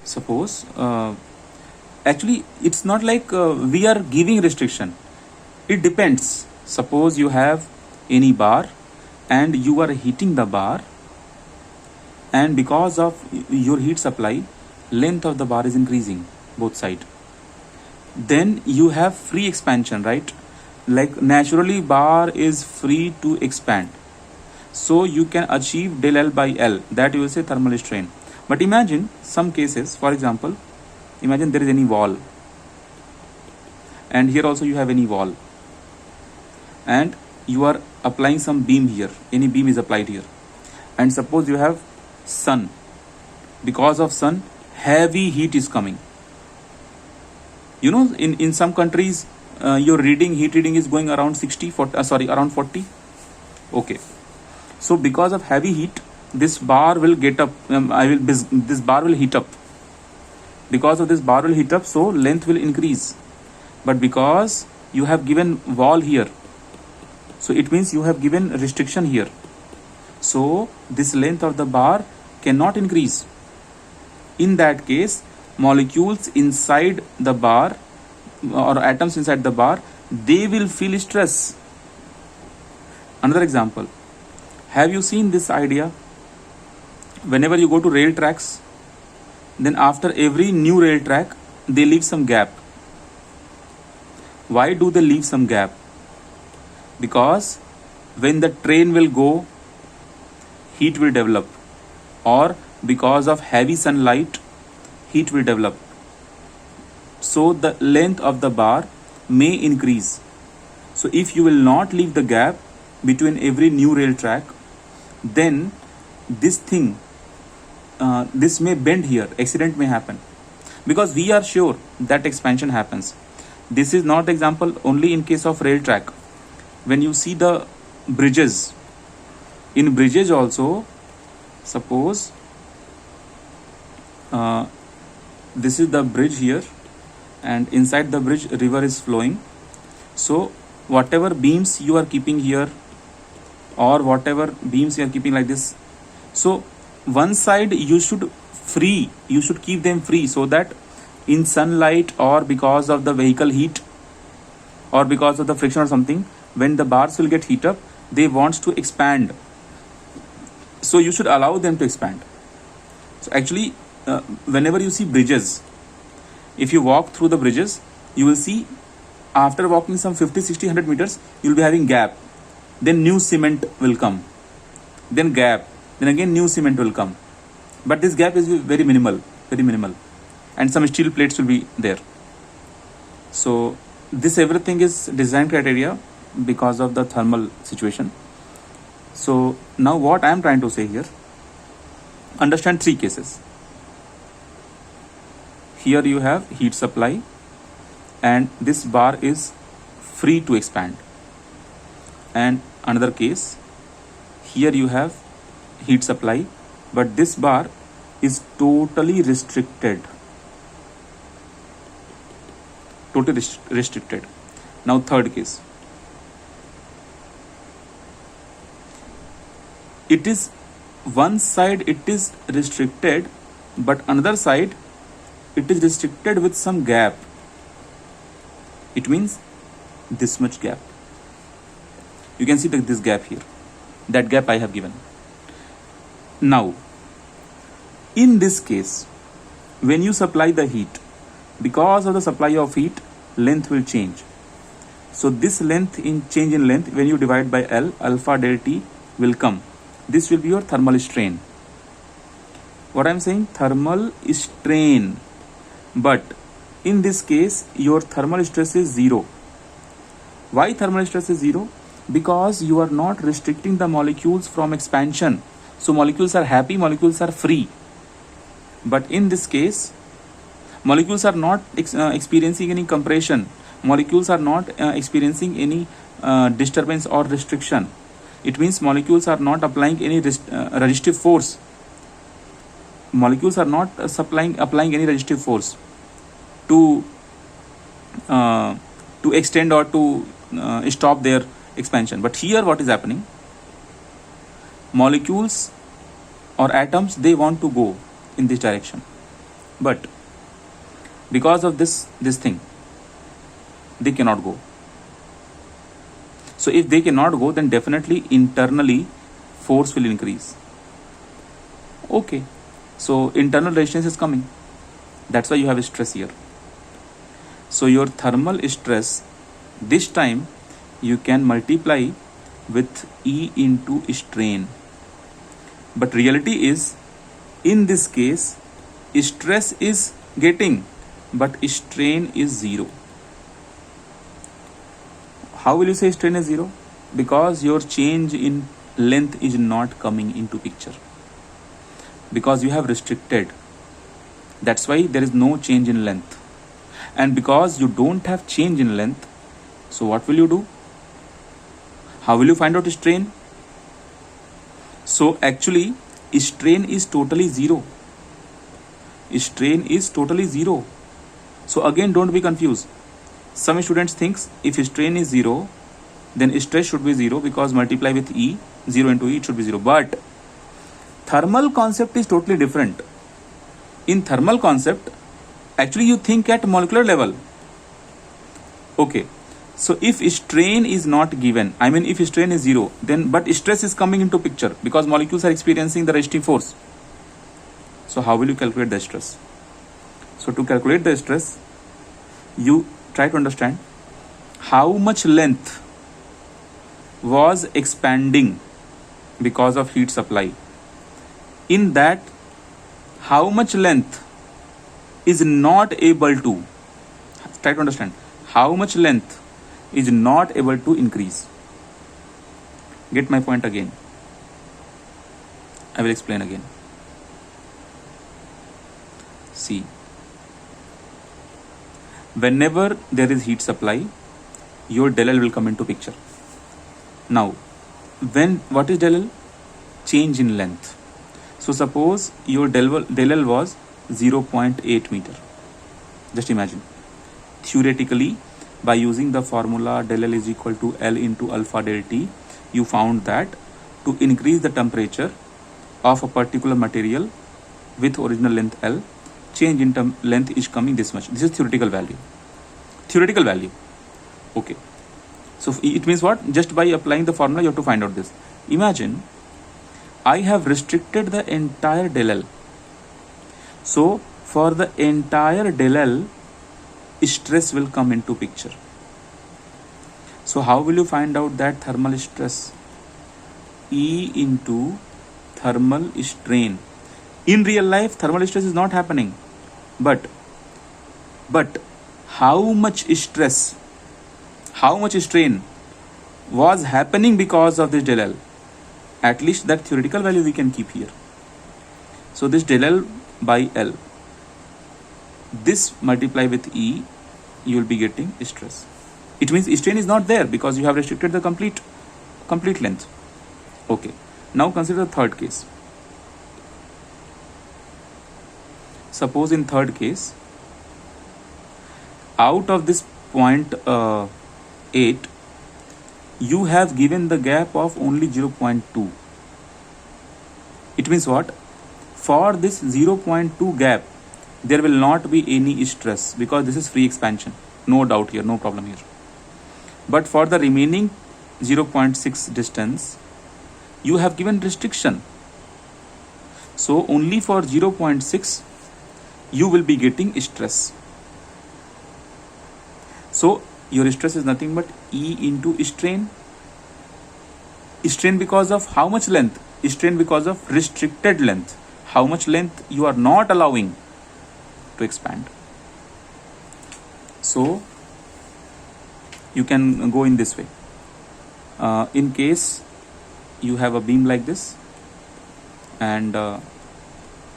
Suppose actually it's not like we are giving restriction. It depends. Suppose you have any bar and you are heating the bar, and because of your heat supply, length of the bar is increasing both side. Then you have free expansion, right? Like naturally bar is free to expand, so you can achieve del L by L, that you will say thermal strain. But imagine some cases, for example, imagine there is any wall, and here also you have any wall, and you are applying some beam here, any beam is applied here, and suppose you have sun. Because of sun, heavy heat is coming. You know, in some countries your heat reading is going around 60 40, around 40. Okay, so because of heavy heat, this bar will get up, this bar will heat up. Because of this bar will heat up, so length will increase. But because you have given wall here, so it means you have given restriction here, so this length of the bar cannot increase. In that case, molecules inside the bar or atoms inside the bar, they will feel stress. Another example, have you seen this idea? Whenever you go to rail tracks, then after every new rail track they leave some gap. Why do they leave some gap? Because when the train will go, heat will develop, or because of heavy sunlight, heat will develop, so the length of the bar may increase. So if you will not leave the gap between every new rail track, then this thing, this may bend here, accident may happen, because we are sure that expansion happens. This is not example only in case of rail track. When you see the bridges, in bridges also, suppose this is the bridge here, and inside the bridge river is flowing. So whatever beams you are keeping here, or whatever beams you are keeping like this, so one side you should keep them free, so that in sunlight or because of the vehicle heat or because of the friction or something, when the bars will get heat up, they wants to expand, so you should allow them to expand. So actually whenever you see bridges, if you walk through the bridges, you will see after walking some 50 60 100 meters, you will be having gap, then new cement will come, then gap, then again new cement will come, but this gap is very minimal, and some steel plates will be there. So this everything is design criteria because of the thermal situation. So now what I am trying to say here, understand three cases. Here you have heat supply, and this bar is free to expand. And another case, here you have heat supply, but this bar is totally restricted. Now third case, it is one side it is restricted, but another side it is restricted with some gap. It means this much gap. You can see this gap here, that gap I have given. Now in this case, when you supply the heat, because of the supply of heat, length will change. So this change in length, when you divide by L, alpha del T will come. This will be your thermal strain. What I am saying, thermal strain. But in this case, your thermal stress is 0. Why thermal stress is 0? Because you are not restricting the molecules from expansion. So molecules are happy, molecules are free. But in this case, molecules are not experiencing any compression. Molecules are not experiencing any disturbance or restriction. It means molecules are not applying any resistive force. Molecules are not applying any resistive force to extend or to stop their expansion. But here what is happening, molecules or atoms, they want to go in this direction. but because of this thing, they cannot go. So if they cannot go, then definitely internally force will increase. Okay, so internal resistance is coming. That's why you have stress here. So your thermal stress, this time you can multiply with E into strain. But reality is, in this case, stress is getting, but strain is zero. How will you say strain is zero? Because your change in length is not coming into picture. Because you have restricted. That's why there is no change in length. And because you don't have change in length, so what will you do? How will you find out strain? So actually, strain is totally zero. Strain is totally zero. So again, don't be confused. Some students thinks if strain is zero, then stress should be zero, because multiply with E, 0 into E, it should be zero. But thermal concept is totally different. In thermal concept, actually you think at molecular level. Okay, so if strain is not given, I mean if strain is zero, then but stress is coming into picture because molecules are experiencing the resistive force. So how will you calculate the stress? So to calculate the stress, you try to understand how much length was expanding because of heat supply. In that, how much length is not able to, try to understand, how much length is not able to increase. Get my point again? I will explain again. See, whenever there is heat supply, your del L will come into picture. Now, what is del L? Change in length. So suppose your del L was 0.8 meter. Just imagine. Theoretically, by using the formula del L is equal to L into alpha del T, you found that to increase the temperature of a particular material with original length L, change in length is coming this much. This is theoretical value. Theoretical value. Okay. So it means what? Just by applying the formula, you have to find out this. Imagine I have restricted the entire del L. So for the entire del L, stress will come into picture. So how will you find out that thermal stress? E into thermal strain. In real life, thermal stress is not happening. But how much stress, how much strain was happening because of this del L? At least that theoretical value we can keep here. So this del L by L, this multiply with E, you will be getting stress. It means strain is not there because you have restricted the complete length. Okay. Now consider the third case. Suppose in third case, out of this 0.8, you have given the gap of only 0.2. It means what? For this 0.2 gap, there will not be any stress because this is free expansion. No doubt here, no problem here. But for the remaining 0.6 distance, you have given restriction. So only for 0.6, you will be getting stress. So your stress is nothing but E into strain. Strain because of how much length? Strain because of restricted length. How much length you are not allowing to expand. So you can go in this way. In case you have a beam like this and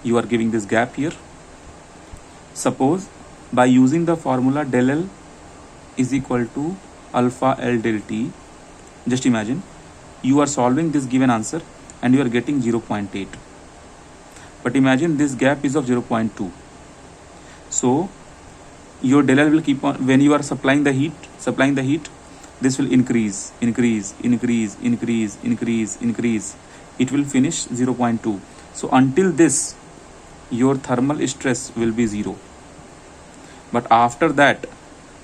you are giving this gap here. Suppose by using the formula del L is equal to alpha L del T, just imagine you are solving this given answer and you are getting 0.8. But imagine this gap is of 0.2. So your del L will keep on, when you are supplying the heat, this will increase. It will finish 0.2. So until this your thermal stress will be 0. But after that,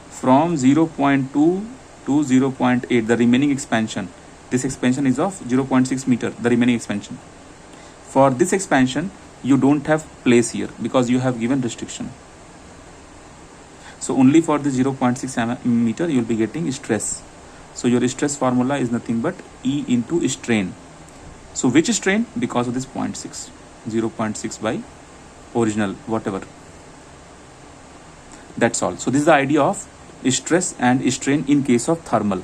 from 0.2 to 0.8, the remaining expansion, this expansion is of 0.6 meter, the remaining expansion. For this expansion, you don't have place here because you have given restriction. So only for the 0.6 meter you will be getting stress. So your stress formula is nothing but E into strain. So which strain? Because of this 0.6, 0.6 by original, whatever. That's all. So this is the idea of stress and strain in case of thermal.